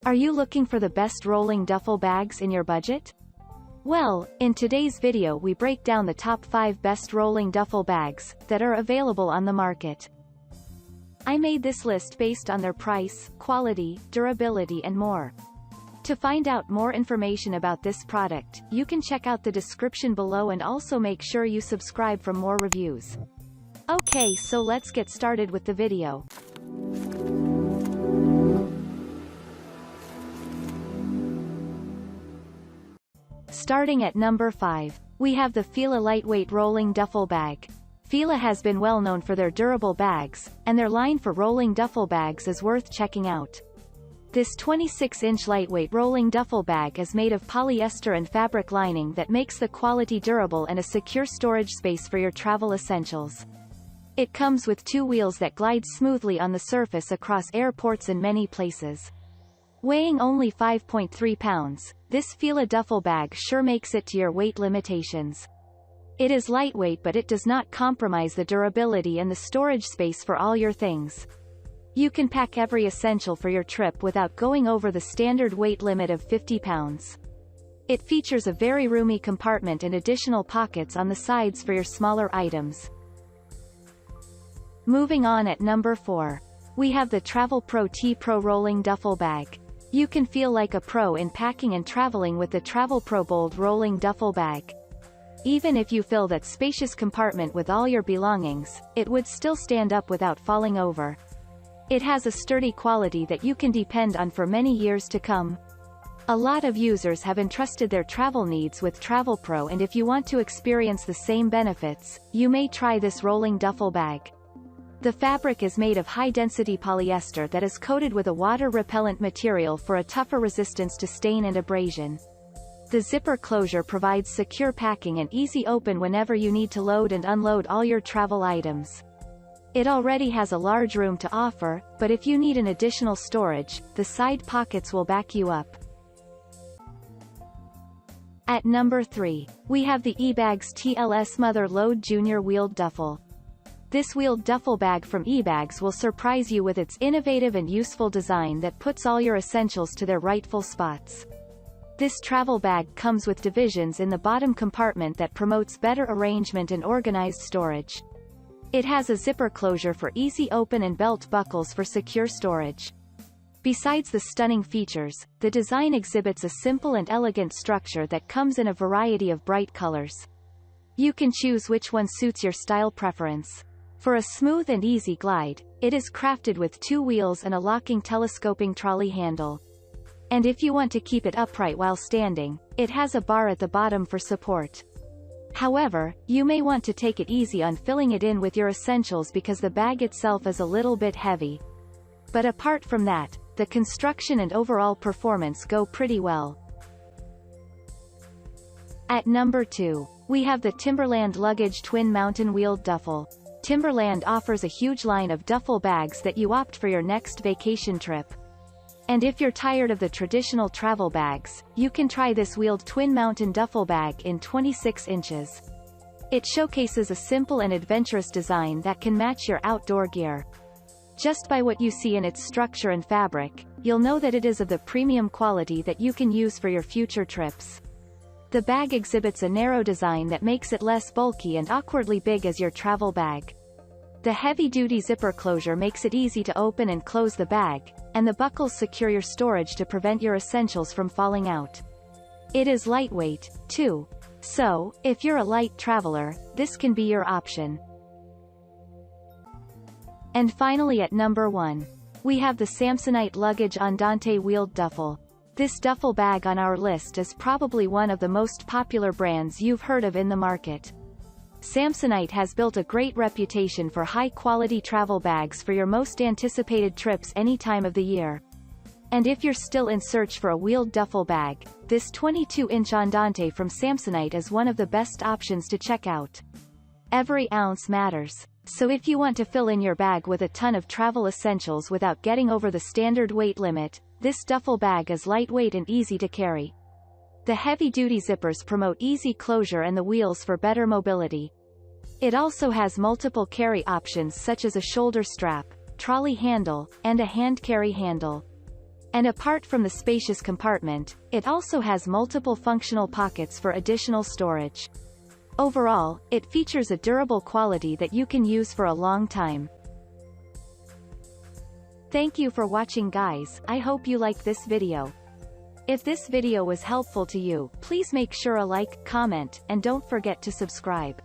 Are you looking for the best rolling duffel bags in your budget? Well, in today's video we break down the top 5 best rolling duffel bags that are available on the market. I made this list based on their price, quality, durability and more. To find out more information about this product, you can check out the description below and also make sure you subscribe for more reviews. Okay, so let's get started with the video. Starting at number 5, we have the Fila lightweight rolling duffel bag. Fila has been well known for their durable bags, and their line for rolling duffel bags is worth checking out. This 26-inch lightweight rolling duffel bag is made of polyester and fabric lining that makes the quality durable and a secure storage space for your travel essentials. It comes with 2 wheels that glide smoothly on the surface across airports and many places. Weighing only 5.3 pounds, this Fila duffel bag sure makes it to your weight limitations. It is lightweight but it does not compromise the durability and the storage space for all your things. You can pack every essential for your trip without going over the standard weight limit of 50 pounds. It features a very roomy compartment and additional pockets on the sides for your smaller items. Moving on at number 4. We have the Travelpro Tpro rolling duffel bag. You can feel like a pro in packing and traveling with the Travelpro Bold rolling duffel bag. Even if you fill that spacious compartment with all your belongings, it would still stand up without falling over. It has a sturdy quality that you can depend on for many years to come. A lot of users have entrusted their travel needs with Travelpro, and if you want to experience the same benefits, you may try this rolling duffel bag. The fabric is made of high-density polyester that is coated with a water-repellent material for a tougher resistance to stain and abrasion. The zipper closure provides secure packing and easy open whenever you need to load and unload all your travel items. It already has a large room to offer, but if you need an additional storage, the side pockets will back you up. At number 3, we have the eBags TLS Mother Lode Junior Wheeled Duffel. This wheeled duffel bag from eBags will surprise you with its innovative and useful design that puts all your essentials to their rightful spots. This travel bag comes with divisions in the bottom compartment that promotes better arrangement and organized storage. It has a zipper closure for easy open and belt buckles for secure storage. Besides the stunning features, the design exhibits a simple and elegant structure that comes in a variety of bright colors. You can choose which one suits your style preference. For a smooth and easy glide, it is crafted with 2 wheels and a locking telescoping trolley handle. And if you want to keep it upright while standing, it has a bar at the bottom for support. However, you may want to take it easy on filling it in with your essentials because the bag itself is a little bit heavy. But apart from that, the construction and overall performance go pretty well. At number 2, we have the Timberland Luggage Twin Mountain Wheeled Duffel. Timberland offers a huge line of duffel bags that you opt for your next vacation trip. And if you're tired of the traditional travel bags, you can try this wheeled twin mountain duffel bag in 26 inches. It showcases a simple and adventurous design that can match your outdoor gear. Just by what you see in its structure and fabric, you'll know that it is of the premium quality that you can use for your future trips. The bag exhibits a narrow design that makes it less bulky and awkwardly big as your travel bag. The heavy-duty zipper closure makes it easy to open and close the bag, and the buckles secure your storage to prevent your essentials from falling out. It is lightweight, too. So, if you're a light traveler, this can be your option. And finally at number 1, we have the Samsonite Luggage Andante Wheeled Duffel. This duffel bag on our list is probably one of the most popular brands you've heard of in the market. Samsonite has built a great reputation for high-quality travel bags for your most anticipated trips any time of the year. And if you're still in search for a wheeled duffel bag, this 22-inch Andante from Samsonite is one of the best options to check out. Every ounce matters. So if you want to fill in your bag with a ton of travel essentials without getting over the standard weight limit, this duffel bag is lightweight and easy to carry. The heavy-duty zippers promote easy closure and the wheels for better mobility. It also has multiple carry options such as a shoulder strap, trolley handle, and a hand carry handle. And apart from the spacious compartment, it also has multiple functional pockets for additional storage. Overall, it features a durable quality that you can use for a long time. Thank you for watching, guys. I hope you liked this video. If this video was helpful to you, please make sure a like, comment, and don't forget to subscribe.